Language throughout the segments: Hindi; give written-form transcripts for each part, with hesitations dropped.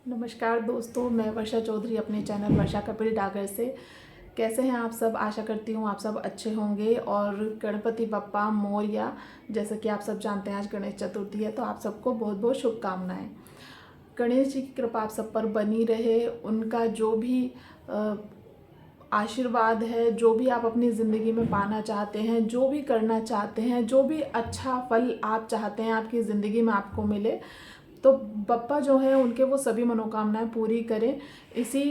नमस्कार दोस्तों, मैं वर्षा चौधरी अपने चैनल वर्षा कपिल डागर से। कैसे हैं आप सब? आशा करती हूँ आप सब अच्छे होंगे और गणपति बप्पा मोरया। जैसा कि आप सब जानते हैं आज गणेश चतुर्थी है, तो आप सबको बहुत बहुत शुभकामनाएं। गणेश जी की कृपा आप सब पर बनी रहे। उनका जो भी आशीर्वाद है, जो भी आप अपनी ज़िंदगी में पाना चाहते हैं, जो भी करना चाहते हैं, जो भी अच्छा फल आप चाहते हैं आपकी ज़िंदगी में आपको मिले, तो बप्पा जो है उनके वो सभी मनोकामनाएं पूरी करें। इसी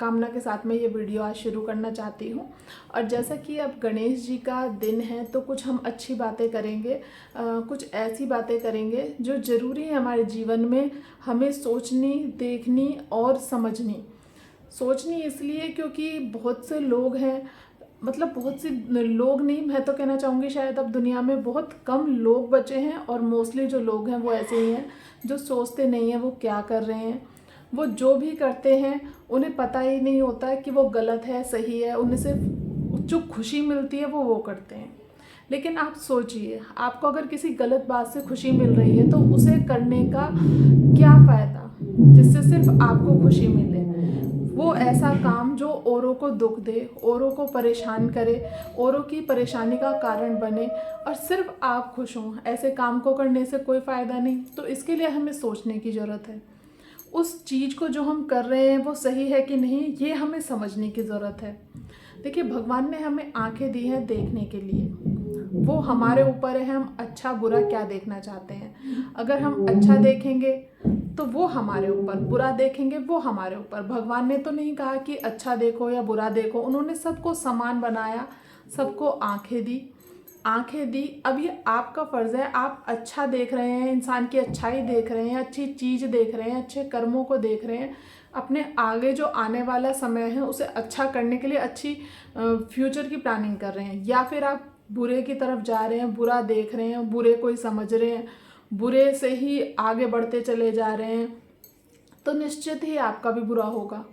कामना के साथ मैं ये वीडियो आज शुरू करना चाहती हूँ। और जैसा कि अब गणेश जी का दिन है, तो कुछ हम अच्छी बातें करेंगे, कुछ ऐसी बातें करेंगे जो ज़रूरी है हमारे जीवन में हमें सोचनी, देखनी और समझनी। सोचनी इसलिए क्योंकि बहुत से लोग हैं, मतलब बहुत से लोग नहीं, मैं तो कहना चाहूँगी शायद अब दुनिया में बहुत कम लोग बचे हैं और मोस्टली जो लोग हैं वो ऐसे ही हैं जो सोचते नहीं हैं वो क्या कर रहे हैं। वो जो भी करते हैं उन्हें पता ही नहीं होता है कि वो गलत है सही है, उन्हें सिर्फ जो खुशी मिलती है वो करते हैं। लेकिन आप सोचिए, आपको अगर किसी गलत बात से खुशी मिल रही है तो उसे करने का क्या फ़ायदा जिससे सिर्फ आपको खुशी मिले। वो ऐसा काम जो औरों को दुख दे, औरों को परेशान करे, औरों की परेशानी का कारण बने और सिर्फ आप खुश हों, ऐसे काम को करने से कोई फ़ायदा नहीं। तो इसके लिए हमें सोचने की ज़रूरत है। उस चीज़ को जो हम कर रहे हैं वो सही है कि नहीं, ये हमें समझने की ज़रूरत है। देखिए, भगवान ने हमें आंखें दी हैं देखने के लिए। वो हमारे ऊपर है हम अच्छा बुरा क्या देखना चाहते हैं। अगर हम अच्छा देखेंगे तो वो हमारे ऊपर, बुरा देखेंगे वो हमारे ऊपर। भगवान ने तो नहीं कहा कि अच्छा देखो या बुरा देखो, उन्होंने सबको समान बनाया, सबको आंखें दी। अब ये आपका फ़र्ज़ है, आप अच्छा देख रहे हैं, इंसान की अच्छाई देख रहे हैं, अच्छी चीज़ देख रहे हैं, अच्छे कर्मों को देख रहे हैं, अपने आगे जो आने वाला समय है उसे अच्छा करने के लिए अच्छी फ्यूचर की प्लानिंग कर रहे हैं, या फिर आप बुरे की तरफ जा रहे हैं, बुरा देख रहे हैं, बुरे को ही समझ रहे हैं, बुरे से ही आगे बढ़ते चले जा रहे हैं, तो निश्चित ही आपका भी बुरा होगा।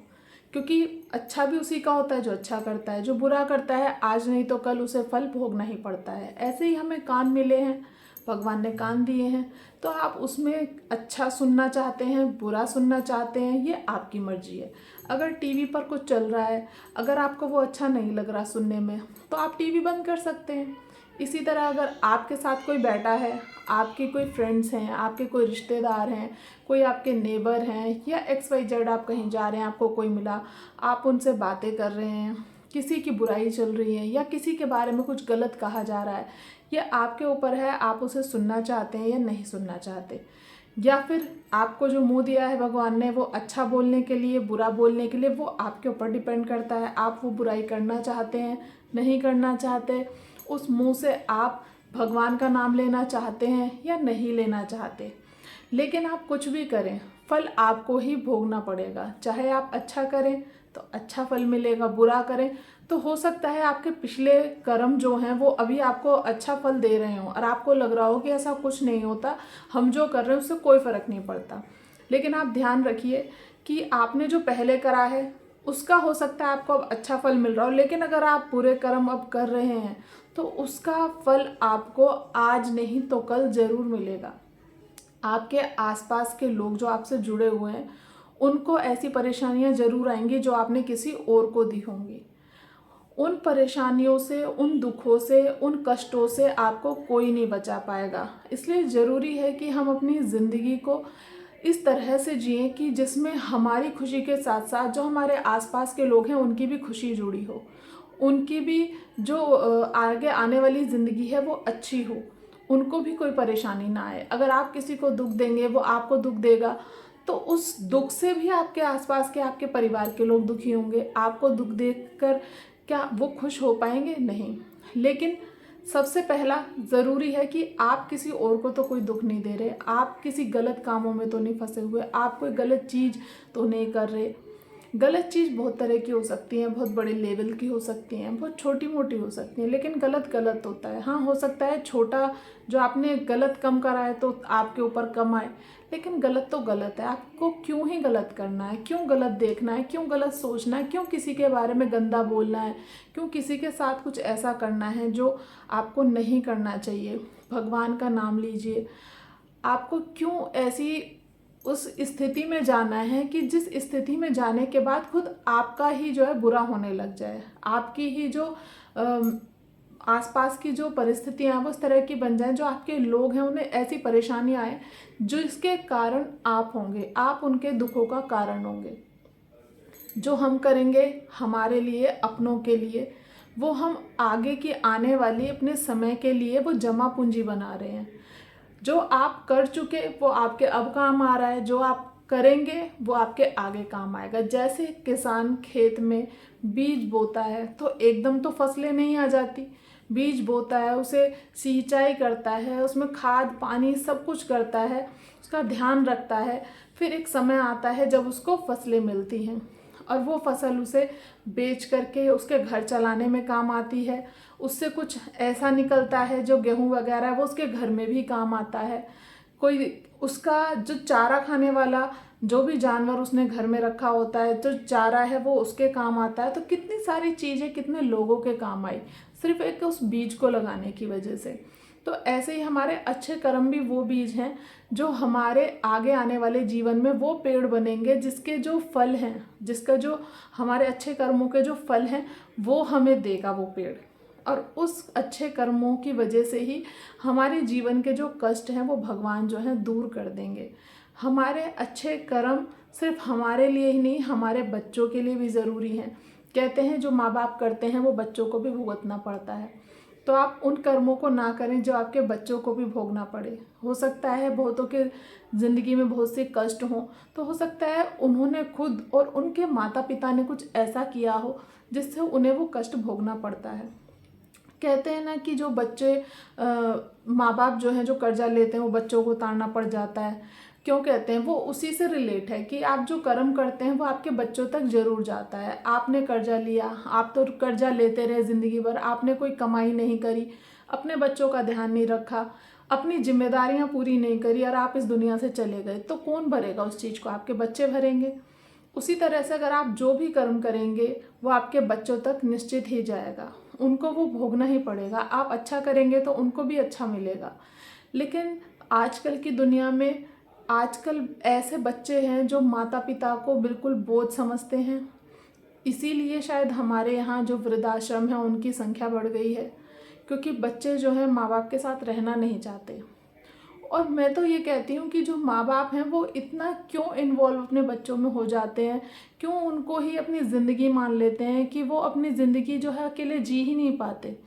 क्योंकि अच्छा भी उसी का होता है जो अच्छा करता है, जो बुरा करता है आज नहीं तो कल उसे फल भोगना ही पड़ता है। ऐसे ही हमें कान मिले हैं, भगवान ने कान दिए हैं, तो आप उसमें अच्छा सुनना चाहते हैं, बुरा सुनना चाहते हैं, ये आपकी मर्जी है। अगर टीवी पर कुछ चल रहा है, अगर आपको वो अच्छा नहीं लग रहा सुनने में, तो आप टीवी बंद कर सकते हैं। इसी तरह अगर आपके साथ कोई बैठा है, आपके कोई फ्रेंड्स हैं, आपके कोई रिश्तेदार हैं, कोई आपके नेबर हैं, या XYZ आप कहीं जा रहे हैं, आपको कोई मिला, आप उनसे बातें कर रहे हैं, किसी की बुराई चल रही है या किसी के बारे में कुछ गलत कहा जा रहा है, ये आपके ऊपर है, आप उसे सुनना चाहते हैं या नहीं सुनना चाहते। या फिर आपको जो मुंह दिया है भगवान ने वो अच्छा बोलने के लिए, बुरा बोलने के लिए, वो आपके ऊपर डिपेंड करता है। आप वो बुराई करना चाहते हैं, नहीं करना चाहते, उस मुंह से आप भगवान का नाम लेना चाहते हैं या नहीं लेना चाहते। लेकिन आप कुछ भी करें, फल आपको ही भोगना पड़ेगा। चाहे आप अच्छा करें तो अच्छा फल मिलेगा, बुरा करें तो हो सकता है आपके पिछले कर्म जो हैं वो अभी आपको अच्छा फल दे रहे हों और आपको लग रहा हो कि ऐसा कुछ नहीं होता, हम जो कर रहे हैं उससे कोई फ़र्क नहीं पड़ता। लेकिन आप ध्यान रखिए कि आपने जो पहले करा है उसका हो सकता है आपको अब अच्छा फल मिल रहा हो, लेकिन अगर आप बुरे कर्म अब कर रहे हैं तो उसका फल आपको आज नहीं तो कल ज़रूर मिलेगा। आपके आसपास के लोग जो आपसे जुड़े हुए हैं उनको ऐसी परेशानियां ज़रूर आएंगी जो आपने किसी और को दी होंगी। उन परेशानियों से, उन दुखों से, उन कष्टों से आपको कोई नहीं बचा पाएगा। इसलिए ज़रूरी है कि हम अपनी ज़िंदगी को इस तरह से जिएं कि जिसमें हमारी खुशी के साथ साथ जो हमारे आसपास के लोग हैं उनकी भी खुशी जुड़ी हो, उनकी भी जो आगे आने वाली ज़िंदगी है वो अच्छी हो, उनको भी कोई परेशानी ना आए। अगर आप किसी को दुख देंगे वो आपको दुख देगा, तो उस दुख से भी आपके आसपास के, आपके परिवार के लोग दुखी होंगे। आपको दुख देखकर क्या वो खुश हो पाएंगे? नहीं। लेकिन सबसे पहला ज़रूरी है कि आप किसी और को तो कोई दुख नहीं दे रहे, आप किसी गलत कामों में तो नहीं फंसे हुए, आप कोई गलत चीज़ तो नहीं कर रहे। गलत चीज़ बहुत तरह की हो सकती हैं, बहुत बड़े लेवल की हो सकती हैं, बहुत छोटी मोटी हो सकती हैं, लेकिन गलत गलत होता है। हाँ, हो सकता है छोटा जो आपने गलत कम करा है तो आपके ऊपर कम आए, लेकिन गलत तो गलत है। आपको क्यों ही गलत करना है, क्यों गलत देखना है, क्यों गलत सोचना है, क्यों किसी के बारे में गंदा बोलना है, क्यों किसी के साथ कुछ ऐसा करना है जो आपको नहीं करना चाहिए। भगवान का नाम लीजिए। आपको क्यों ऐसी उस स्थिति में जाना है कि जिस स्थिति में जाने के बाद खुद आपका ही जो है बुरा होने लग जाए, आपकी ही जो आसपास की जो परिस्थितियाँ हैं वो इस तरह की बन जाएं, जो आपके लोग हैं उन्हें ऐसी परेशानी आए जो इसके कारण आप होंगे, आप उनके दुखों का कारण होंगे। जो हम करेंगे हमारे लिए, अपनों के लिए, वो हम आगे की आने वाली अपने समय के लिए वो जमा पूंजी बना रहे हैं। जो आप कर चुके वो आपके अब काम आ रहा है, जो आप करेंगे वो आपके आगे काम आएगा। जैसे किसान खेत में बीज बोता है तो एकदम तो फसलें नहीं आ जाती, बीज बोता है, उसे सिंचाई करता है, उसमें खाद पानी सब कुछ करता है, उसका ध्यान रखता है, फिर एक समय आता है जब उसको फसलें मिलती हैं और वो फसल उसे बेच करके उसके घर चलाने में काम आती है। उससे कुछ ऐसा निकलता है जो गेहूं वगैरह है वो उसके घर में भी काम आता है। कोई उसका जो चारा खाने वाला जो भी जानवर उसने घर में रखा होता है, जो चारा है वो उसके काम आता है। तो कितनी सारी चीज़ें कितने लोगों के काम आई सिर्फ एक उस बीज को लगाने की वजह से। तो ऐसे ही हमारे अच्छे कर्म भी वो बीज हैं जो हमारे आगे आने वाले जीवन में वो पेड़ बनेंगे जिसके जो फल हैं, जिसका जो हमारे अच्छे कर्मों के जो फल हैं वो हमें देगा वो पेड़। और उस अच्छे कर्मों की वजह से ही हमारे जीवन के जो कष्ट हैं वो भगवान जो हैं दूर कर देंगे। हमारे अच्छे कर्म सिर्फ हमारे लिए ही नहीं, हमारे बच्चों के लिए भी ज़रूरी हैं। कहते हैं जो माँ बाप करते हैं वो बच्चों को भी भुगतना पड़ता है। तो आप उन कर्मों को ना करें जो आपके बच्चों को भी भोगना पड़े। हो सकता है बहुतों के ज़िंदगी में बहुत से कष्ट हों, तो हो सकता है उन्होंने खुद और उनके माता पिता ने कुछ ऐसा किया हो जिससे उन्हें वो कष्ट भोगना पड़ता है। कहते हैं ना कि जो बच्चे माँ बाप जो हैं जो कर्जा लेते हैं वो बच्चों को उतारना पड़ जाता है। क्यों कहते हैं? वो उसी से रिलेट है कि आप जो कर्म करते हैं वो आपके बच्चों तक जरूर जाता है। आपने कर्जा लिया, आप तो कर्जा लेते रहे ज़िंदगी भर, आपने कोई कमाई नहीं करी, अपने बच्चों का ध्यान नहीं रखा, अपनी जिम्मेदारियां पूरी नहीं करी और आप इस दुनिया से चले गए, तो कौन भरेगा उस चीज़ को? आपके बच्चे भरेंगे। उसी तरह से अगर आप जो भी कर्म करेंगे वो आपके बच्चों तक निश्चित ही जाएगा, उनको वो भोगना ही पड़ेगा। आप अच्छा करेंगे तो उनको भी अच्छा मिलेगा। लेकिन आजकल की दुनिया में आजकल ऐसे बच्चे हैं जो माता पिता को बिल्कुल बोझ समझते हैं। इसीलिए शायद हमारे यहाँ जो वृद्धाश्रम है उनकी संख्या बढ़ गई है, क्योंकि बच्चे जो हैं माँ बाप के साथ रहना नहीं चाहते। और मैं तो ये कहती हूँ कि जो माँ बाप हैं वो इतना क्यों इन्वॉल्व अपने बच्चों में हो जाते हैं, क्यों उनको ही अपनी ज़िंदगी मान लेते हैं कि वो अपनी ज़िंदगी जो है अकेले जी ही नहीं पाते।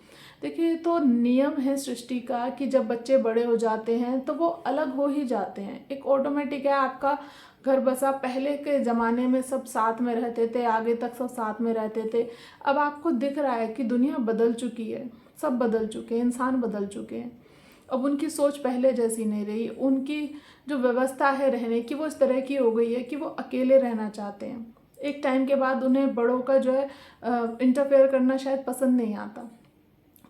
देखिए, तो नियम है सृष्टि का कि जब बच्चे बड़े हो जाते हैं तो वो अलग हो ही जाते हैं। एक ऑटोमेटिक है आपका घर बसा। पहले के ज़माने में सब साथ में रहते थे, आगे तक सब साथ में रहते थे। अब आपको दिख रहा है कि दुनिया बदल चुकी है, सब बदल चुके हैं, इंसान बदल चुके हैं। अब उनकी सोच पहले जैसी नहीं रही। उनकी जो व्यवस्था है रहने की वो इस तरह की हो गई है कि वो अकेले रहना चाहते हैं। एक टाइम के बाद उन्हें बड़ों का जो है इंटरफेयर करना शायद पसंद नहीं आता।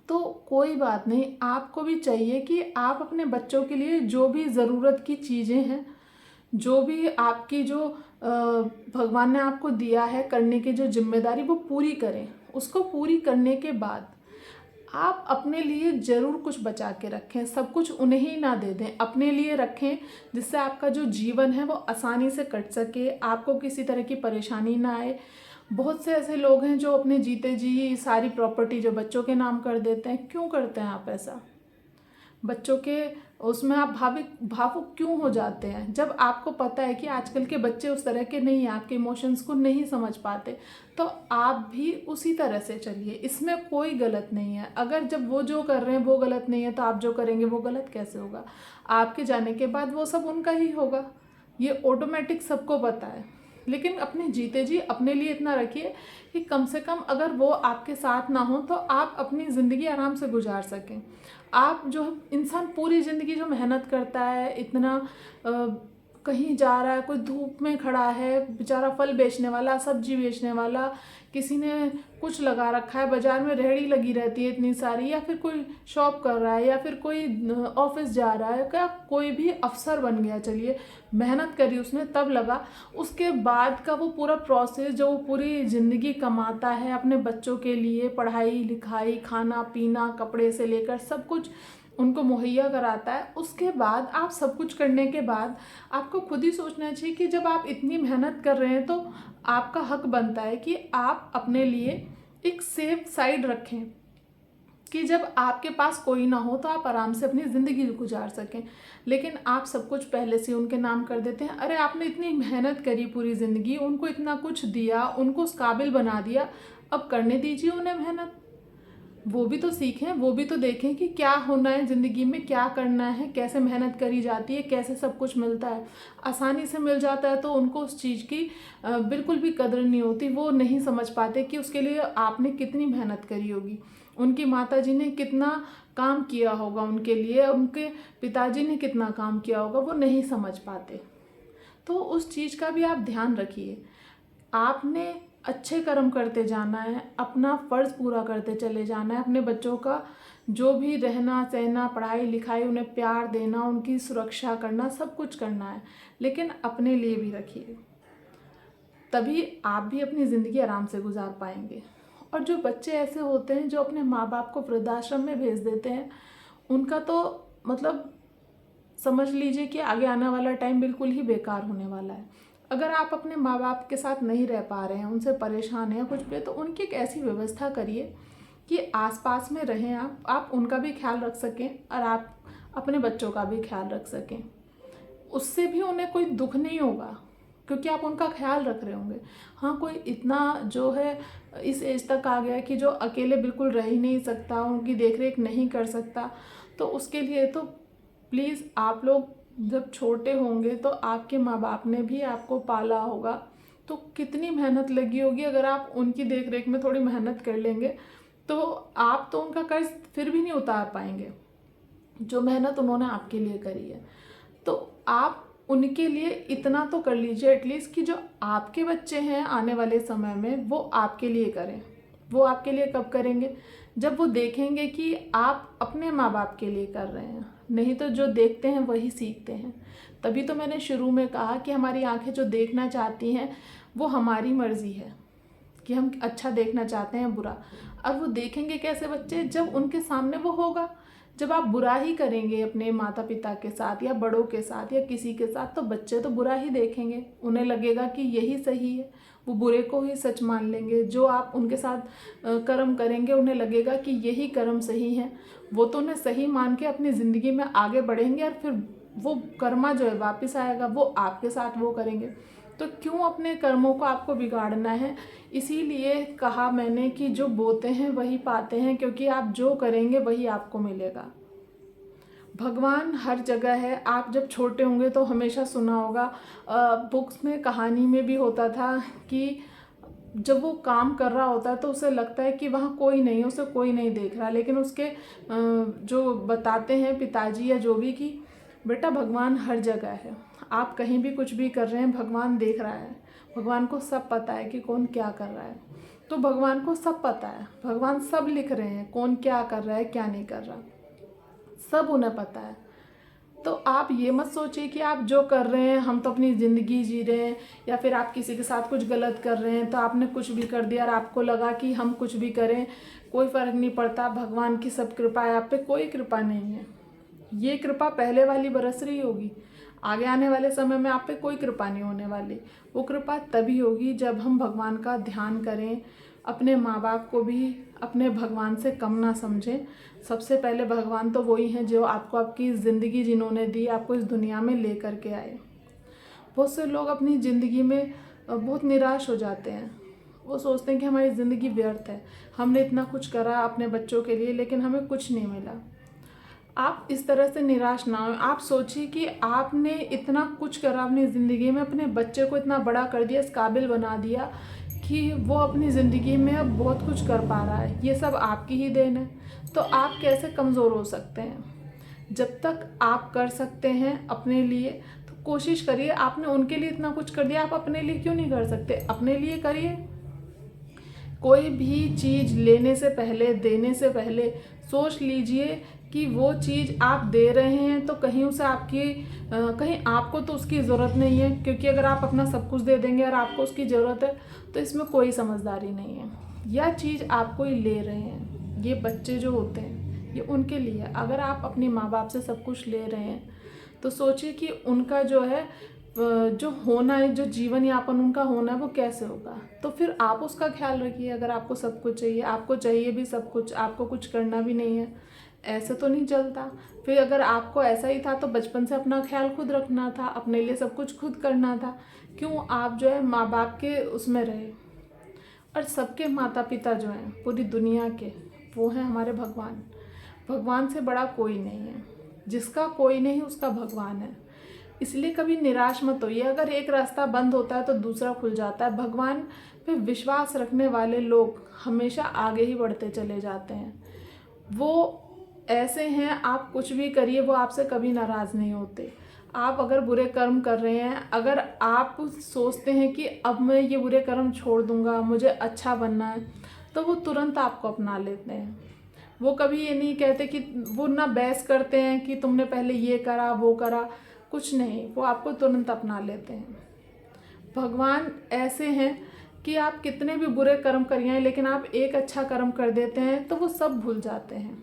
तो कोई बात नहीं, आपको भी चाहिए कि आप अपने बच्चों के लिए जो भी ज़रूरत की चीज़ें हैं, जो भी आपकी जो भगवान ने आपको दिया है करने की जो जिम्मेदारी, वो पूरी करें। उसको पूरी करने के बाद आप अपने लिए ज़रूर कुछ बचा के रखें। सब कुछ उन्हें ही ना दे दें, अपने लिए रखें, जिससे आपका जो जीवन है वो आसानी से कट सके, आपको किसी तरह की परेशानी ना आए। बहुत से ऐसे लोग हैं जो अपने जीते जी सारी प्रॉपर्टी जो बच्चों के नाम कर देते हैं। क्यों करते हैं आप ऐसा? बच्चों के उसमें आप भावुक क्यों हो जाते हैं, जब आपको पता है कि आजकल के बच्चे उस तरह के नहीं हैं, आपके इमोशंस को नहीं समझ पाते। तो आप भी उसी तरह से चलिए, इसमें कोई गलत नहीं है। अगर जब वो जो कर रहे हैं वो गलत नहीं है तो आप जो करेंगे वो गलत कैसे होगा? आपके जाने के बाद वो सब उनका ही होगा, ये ऑटोमेटिक सबको पता है। लेकिन अपने जीते जी अपने लिए इतना रखिए कि कम से कम अगर वो आपके साथ ना हो तो आप अपनी ज़िंदगी आराम से गुजार सकें। आप जो इंसान पूरी ज़िंदगी जो मेहनत करता है, इतना कहीं जा रहा है, कोई धूप में खड़ा है बेचारा, फल बेचने वाला, सब्जी बेचने वाला, किसी ने कुछ लगा रखा है, बाज़ार में रेहड़ी लगी रहती है इतनी सारी, या फिर कोई शॉप कर रहा है, या फिर कोई ऑफिस जा रहा है, क्या कोई भी अफसर बन गया, चलिए मेहनत करी उसने तब लगा। उसके बाद का वो पूरा प्रोसेस जो वो पूरी ज़िंदगी कमाता है अपने बच्चों के लिए, पढ़ाई लिखाई, खाना पीना, कपड़े से लेकर सब कुछ, उनको मुहैया कराता है, उसके बाद आप सब कुछ करने के बाद आपको खुद ही सोचना चाहिए कि जब आप इतनी मेहनत कर रहे हैं तो आपका हक बनता है कि आप अपने लिए एक सेफ साइड रखें, कि जब आपके पास कोई ना हो तो आप आराम से अपनी ज़िंदगी गुजार सकें। लेकिन आप सब कुछ पहले से उनके नाम कर देते हैं। अरे आपने इतनी मेहनत करी पूरी ज़िंदगी, उनको इतना कुछ दिया, उनको उस काबिल बना दिया, अब करने दीजिए उन्हें मेहनत। वो भी तो सीखें, वो भी तो देखें कि क्या होना है ज़िंदगी में, क्या करना है, कैसे मेहनत करी जाती है, कैसे सब कुछ मिलता है। आसानी से मिल जाता है तो उनको उस चीज़ की बिल्कुल भी कदर नहीं होती। वो नहीं समझ पाते कि उसके लिए आपने कितनी मेहनत करी होगी, उनकी माताजी ने कितना काम किया होगा उनके लिए, उनके पिताजी ने कितना काम किया होगा, वो नहीं समझ पाते। तो उस चीज़ का भी आप ध्यान रखिए। आपने अच्छे कर्म करते जाना है, अपना फ़र्ज़ पूरा करते चले जाना है, अपने बच्चों का जो भी रहना सहना, पढ़ाई लिखाई, उन्हें प्यार देना, उनकी सुरक्षा करना, सब कुछ करना है। लेकिन अपने लिए भी रखिए, तभी आप भी अपनी ज़िंदगी आराम से गुजार पाएंगे। और जो बच्चे ऐसे होते हैं जो अपने माँ बाप को वृद्धाश्रम में भेज देते हैं, उनका तो मतलब समझ लीजिए कि आगे आने वाला टाइम बिल्कुल ही बेकार होने वाला है। अगर आप अपने माँ बाप के साथ नहीं रह पा रहे हैं, उनसे परेशान हैं कुछ भी, तो उनकी एक ऐसी व्यवस्था करिए कि आसपास में रहें आप उनका भी ख्याल रख सकें और आप अपने बच्चों का भी ख्याल रख सकें। उससे भी उन्हें कोई दुख नहीं होगा, क्योंकि आप उनका ख्याल रख रहे होंगे। हाँ, कोई इतना जो है इस एज तक आ गया कि जो अकेले बिल्कुल रह ही नहीं सकता, उनकी देख रेख नहीं कर सकता, तो उसके लिए तो प्लीज़ आप लोग जब छोटे होंगे तो आपके माँ बाप ने भी आपको पाला होगा, तो कितनी मेहनत लगी होगी। अगर आप उनकी देख रेख में थोड़ी मेहनत कर लेंगे तो आप तो उनका कर्ज फिर भी नहीं उतार पाएंगे, जो मेहनत उन्होंने आपके लिए करी है। तो आप उनके लिए इतना तो कर लीजिए एटलीस्ट कि जो आपके बच्चे हैं आने वाले समय में वो आपके लिए करें। वो आपके लिए कब करेंगे? जब वो देखेंगे कि आप अपने माँ बाप के लिए कर रहे हैं। नहीं तो जो देखते हैं वही सीखते हैं। तभी तो मैंने शुरू में कहा कि हमारी आंखें जो देखना चाहती हैं वो हमारी मर्ज़ी है कि हम अच्छा देखना चाहते हैं बुरा। और वो देखेंगे कैसे बच्चे? जब उनके सामने वो होगा। जब आप बुरा ही करेंगे अपने माता पिता के साथ या बड़ों के साथ या किसी के साथ, तो बच्चे तो बुरा ही देखेंगे, उन्हें लगेगा कि यही सही है, वो बुरे को ही सच मान लेंगे। जो आप उनके साथ कर्म करेंगे उन्हें लगेगा कि यही कर्म सही है, वो तो उन्हें सही मान के अपनी ज़िंदगी में आगे बढ़ेंगे और फिर वो कर्मा जो है वापस आएगा, वो आपके साथ वो करेंगे। तो क्यों अपने कर्मों को आपको बिगाड़ना है? इसीलिए कहा मैंने कि जो बोते हैं वही पाते हैं, क्योंकि आप जो करेंगे वही आपको मिलेगा। भगवान हर जगह है। आप जब छोटे होंगे तो हमेशा सुना होगा, बुक्स में कहानी में भी होता था कि जब वो काम कर रहा होता है तो उसे लगता है कि वहाँ कोई नहीं है, उसे कोई नहीं देख रहा, लेकिन उसके जो बताते हैं पिताजी या जो भी कि बेटा भगवान हर जगह है, आप कहीं भी कुछ भी कर रहे हैं भगवान देख रहा है। भगवान को सब पता है कि कौन क्या कर रहा है। तो भगवान को सब पता है, भगवान सब लिख रहे हैं, कौन क्या कर रहा है क्या नहीं कर रहा, सब उन्हें पता है। तो आप ये मत सोचिए कि आप जो कर रहे हैं हम तो अपनी ज़िंदगी जी रहे हैं, या फिर आप किसी के साथ कुछ गलत कर रहे हैं तो आपने कुछ भी कर दिया और आपको लगा कि हम कुछ भी करें कोई फ़र्क नहीं पड़ता, भगवान की सब कृपा है आप पे। कोई कृपा नहीं है। ये कृपा पहले वाली बरस रही होगी, आगे आने वाले समय में आप पे कोई कृपा नहीं होने वाली। वो कृपा तभी होगी जब हम भगवान का ध्यान करें, अपने माँ बाप को भी अपने भगवान से कम ना समझें। सबसे पहले भगवान तो वही हैं जो आपको आपकी ज़िंदगी जिन्होंने दी, आपको इस दुनिया में ले कर के आए। बहुत से लोग अपनी ज़िंदगी में बहुत निराश हो जाते हैं। वो सोचते हैं कि हमारी ज़िंदगी व्यर्थ है, हमने इतना कुछ करा अपने बच्चों के लिए लेकिन हमें कुछ नहीं मिला। आप इस तरह से निराश ना हो। आप सोचिए कि आपने इतना कुछ करा अपनी ज़िंदगी में, अपने बच्चे को इतना बड़ा कर दिया, इस काबिल बना दिया कि वो अपनी ज़िंदगी में अब बहुत कुछ कर पा रहा है। ये सब आपकी ही देन है। तो आप कैसे कमज़ोर हो सकते हैं? जब तक आप कर सकते हैं अपने लिए तो कोशिश करिए। आपने उनके लिए इतना कुछ कर दिया, आप अपने लिए क्यों नहीं कर सकते? अपने लिए करिए। कोई भी चीज़ लेने से पहले, देने से पहले सोच लीजिए कि वो चीज़ आप दे रहे हैं तो कहीं उसे कहीं आपको तो उसकी ज़रूरत नहीं है, क्योंकि अगर आप अपना सब कुछ दे देंगे और आपको उसकी ज़रूरत है तो इसमें कोई समझदारी नहीं है। यह चीज़ आपको ही ले रहे हैं, ये बच्चे जो होते हैं ये उनके लिए। अगर आप अपने माँ बाप से सब कुछ ले रहे हैं तो सोचिए कि उनका जो है जो होना है, जो जीवन यापन उनका होना है वो कैसे होगा। तो फिर आप उसका ख्याल रखिए। अगर आपको सब कुछ चाहिए, आपको चाहिए भी सब कुछ, आपको कुछ करना भी नहीं है, ऐसे तो नहीं चलता। फिर अगर आपको ऐसा ही था तो बचपन से अपना ख्याल खुद रखना था, अपने लिए सब कुछ खुद करना था। क्यों आप जो है माँ बाप के उसमें रहे। और सबके माता पिता जो हैं पूरी दुनिया के, वो हैं हमारे भगवान। भगवान से बड़ा कोई नहीं है। जिसका कोई नहीं उसका भगवान है। इसलिए कभी निराश मत होइए। अगर एक रास्ता बंद होता है तो दूसरा खुल जाता है। भगवान पे विश्वास रखने वाले लोग हमेशा आगे ही बढ़ते चले जाते हैं। वो ऐसे हैं, आप कुछ भी करिए वो आपसे कभी नाराज़ नहीं होते। आप अगर बुरे कर्म कर रहे हैं, अगर आप सोचते हैं कि अब मैं ये बुरे कर्म छोड़ दूंगा, मुझे अच्छा बनना है, तो वो तुरंत आपको अपना लेते हैं। वो कभी ये नहीं कहते कि, वो ना बहस करते हैं कि तुमने पहले ये करा वो करा, कुछ नहीं, वो आपको तुरंत अपना लेते हैं। भगवान ऐसे हैं कि आप कितने भी बुरे कर्म करिए लेकिन आप एक अच्छा कर्म कर देते हैं तो वो सब भूल जाते हैं।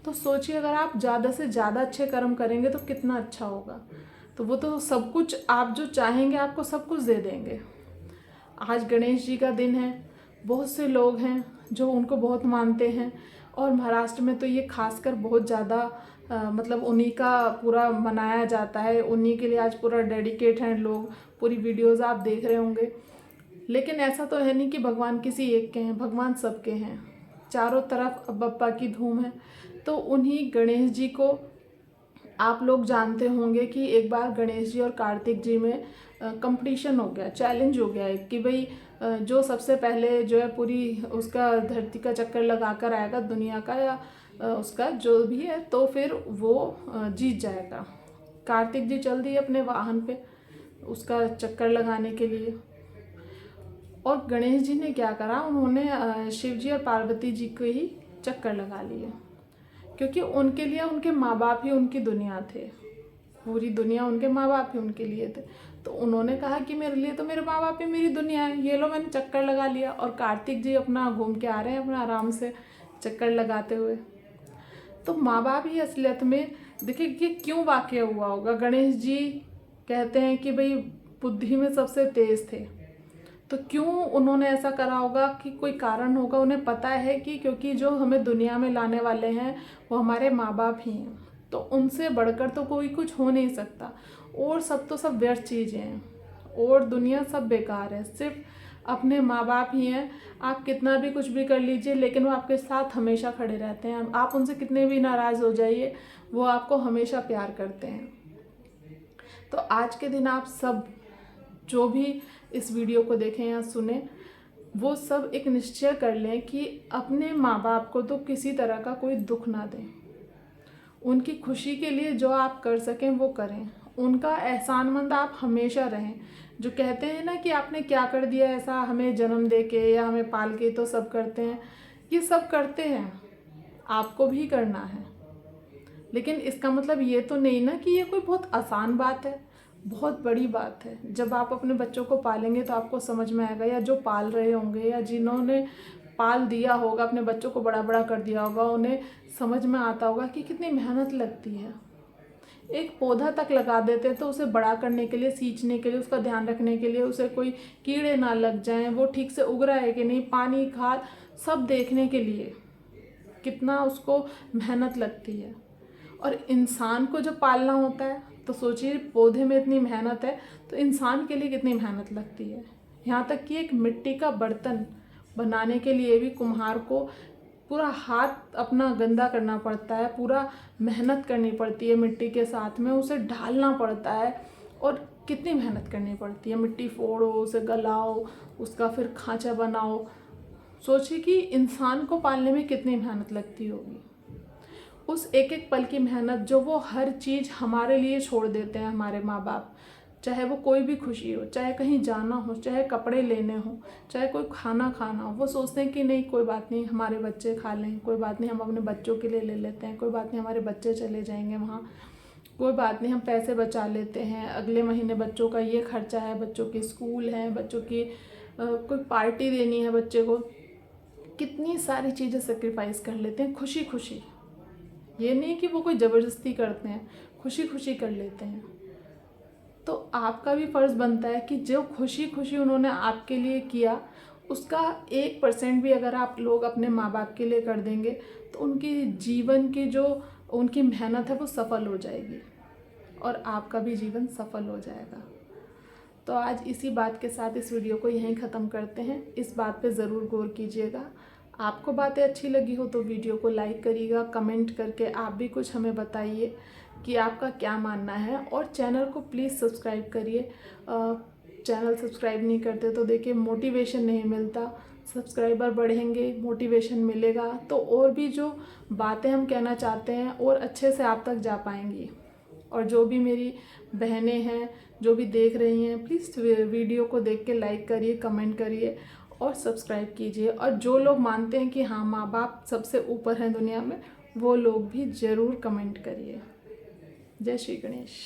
तो सोचिए अगर आप ज़्यादा से ज़्यादा अच्छे कर्म करेंगे तो कितना अच्छा होगा। तो वो तो सब कुछ आप जो चाहेंगे आपको सब कुछ दे देंगे। आज गणेश जी का दिन है। बहुत से लोग हैं जो उनको बहुत मानते हैं और महाराष्ट्र में तो ये खासकर बहुत ज़्यादा मतलब उन्हीं का पूरा मनाया जाता है। उन्हीं के लिए आज पूरा डेडिकेट हैं लोग। पूरी वीडियोज़ आप देख रहे होंगे। लेकिन ऐसा तो है नहीं कि भगवान किसी एक के हैं, भगवान सबके हैं। चारों तरफ बप्पा की धूम है। तो उन्हीं गणेश जी को आप लोग जानते होंगे कि एक बार गणेश जी और कार्तिक जी में कंपटीशन हो गया, चैलेंज हो गया है कि भाई जो सबसे पहले जो है पूरी उसका धरती का चक्कर लगा कर आएगा दुनिया का, या उसका जो भी है, तो फिर वो जीत जाएगा। कार्तिक जी चल दिए अपने वाहन पे उसका चक्कर लगाने के लिए। और गणेश जी ने क्या करा, उन्होंने शिव जी और पार्वती जी को ही चक्कर लगा लिए, क्योंकि उनके लिए उनके माँ बाप ही उनकी दुनिया थे। पूरी दुनिया उनके माँ बाप ही उनके लिए थे। तो उन्होंने कहा कि मेरे लिए तो मेरे माँ बाप ही मेरी दुनिया है, ये लो मैंने चक्कर लगा लिया। और कार्तिक जी अपना घूम के आ रहे हैं अपना आराम से चक्कर लगाते हुए। तो माँ बाप ही असलियत में, देखिए ये क्यों वाक़या हुआ होगा। गणेश जी कहते हैं कि भाई बुद्धि में सबसे तेज थे, तो क्यों उन्होंने ऐसा करा होगा कि कोई कारण होगा। उन्हें पता है कि क्योंकि जो हमें दुनिया में लाने वाले हैं वो हमारे माँ बाप ही हैं, तो उनसे बढ़कर तो कोई कुछ हो नहीं सकता। और सब तो सब व्यर्थ चीज़ें हैं और दुनिया सब बेकार है, सिर्फ अपने माँ बाप ही हैं। आप कितना भी कुछ भी कर लीजिए लेकिन वो आपके साथ हमेशा खड़े रहते हैं। आप उनसे कितने भी नाराज़ हो जाइए, वो आपको हमेशा प्यार करते हैं। तो आज के दिन आप सब जो भी इस वीडियो को देखें या सुने, वो सब एक निश्चय कर लें कि अपने माँ बाप को तो किसी तरह का कोई दुख ना दें। उनकी खुशी के लिए जो आप कर सकें वो करें। उनका एहसानमंद आप हमेशा रहें। जो कहते हैं ना कि आपने क्या कर दिया ऐसा, हमें जन्म दे के या हमें पाल के, तो सब करते हैं, ये सब करते हैं, आपको भी करना है। लेकिन इसका मतलब ये तो नहीं ना कि ये कोई बहुत आसान बात है, बहुत बड़ी बात है। जब आप अपने बच्चों को पालेंगे तो आपको समझ में आएगा, या जो पाल रहे होंगे या जिन्होंने पाल दिया होगा, अपने बच्चों को बड़ा बड़ा कर दिया होगा, उन्हें समझ में आता होगा कि कितनी मेहनत लगती है। एक पौधा तक लगा देते तो उसे बड़ा करने के लिए, सींचने के लिए, उसका ध्यान रखने के लिए, उसे कोई कीड़े ना लग जाएं, वो ठीक से उग रहा है कि नहीं, पानी खाद सब देखने के लिए कितना उसको मेहनत लगती है। और इंसान को जब पालना होता है तो सोचिए, पौधे में इतनी मेहनत है तो इंसान के लिए कितनी मेहनत लगती है। यहाँ तक कि एक मिट्टी का बर्तन बनाने के लिए भी कुम्हार को पूरा हाथ अपना गंदा करना पड़ता है, पूरा मेहनत करनी पड़ती है मिट्टी के साथ में, उसे ढालना पड़ता है। और कितनी मेहनत करनी पड़ती है, मिट्टी फोड़ो, उसे गलाओ, उसका फिर खांचा बनाओ। सोचिए कि इंसान को पालने में कितनी मेहनत लगती होगी। उस एक एक पल की मेहनत जो वो हर चीज़ हमारे लिए छोड़ देते हैं हमारे माँ बाप, चाहे वो कोई भी खुशी हो, चाहे कहीं जाना हो, चाहे कपड़े लेने हो, चाहे कोई खाना खाना हो, वो सोचते हैं कि नहीं कोई बात नहीं हमारे बच्चे खा लें, कोई बात नहीं हम अपने बच्चों के लिए ले लेते हैं, कोई बात नहीं हमारे बच्चे चले जाएंगे वहाँ, कोई बात नहीं हम पैसे बचा लेते हैं, अगले महीने बच्चों का ये खर्चा है, बच्चों की स्कूल है, बच्चों की कोई पार्टी देनी है बच्चे को। कितनी सारी चीज़ें सेक्रीफाइस कर लेते हैं खुशी खुशी। ये नहीं कि वो कोई ज़बरदस्ती करते हैं, खुशी खुशी कर लेते हैं। तो आपका भी फ़र्ज़ बनता है कि जो खुशी खुशी उन्होंने आपके लिए किया, उसका 1% भी अगर आप लोग अपने माँ बाप के लिए कर देंगे तो उनकी जीवन की जो उनकी मेहनत है वो सफल हो जाएगी और आपका भी जीवन सफल हो जाएगा। तो आज इसी बात के साथ इस वीडियो को यहीं ख़त्म करते हैं। इस बात पे ज़रूर गौर कीजिएगा। आपको बातें अच्छी लगी हो तो वीडियो को लाइक करिएगा, कमेंट करके आप भी कुछ हमें बताइए कि आपका क्या मानना है, और चैनल को प्लीज़ सब्सक्राइब करिए। चैनल सब्सक्राइब नहीं करते तो देखिए मोटिवेशन नहीं मिलता, सब्सक्राइबर बढ़ेंगे, मोटिवेशन मिलेगा तो और भी जो बातें हम कहना चाहते हैं और अच्छे से आप तक जा पाएंगी। और जो भी मेरी बहनें हैं जो भी देख रही हैं, प्लीज़ वीडियो को देख के लाइक करिए, कमेंट करिए और सब्सक्राइब कीजिए। और जो लोग मानते हैं कि हाँ माँ बाप सबसे ऊपर हैं दुनिया में, वो लोग भी ज़रूर कमेंट करिए। जय श्री गणेश।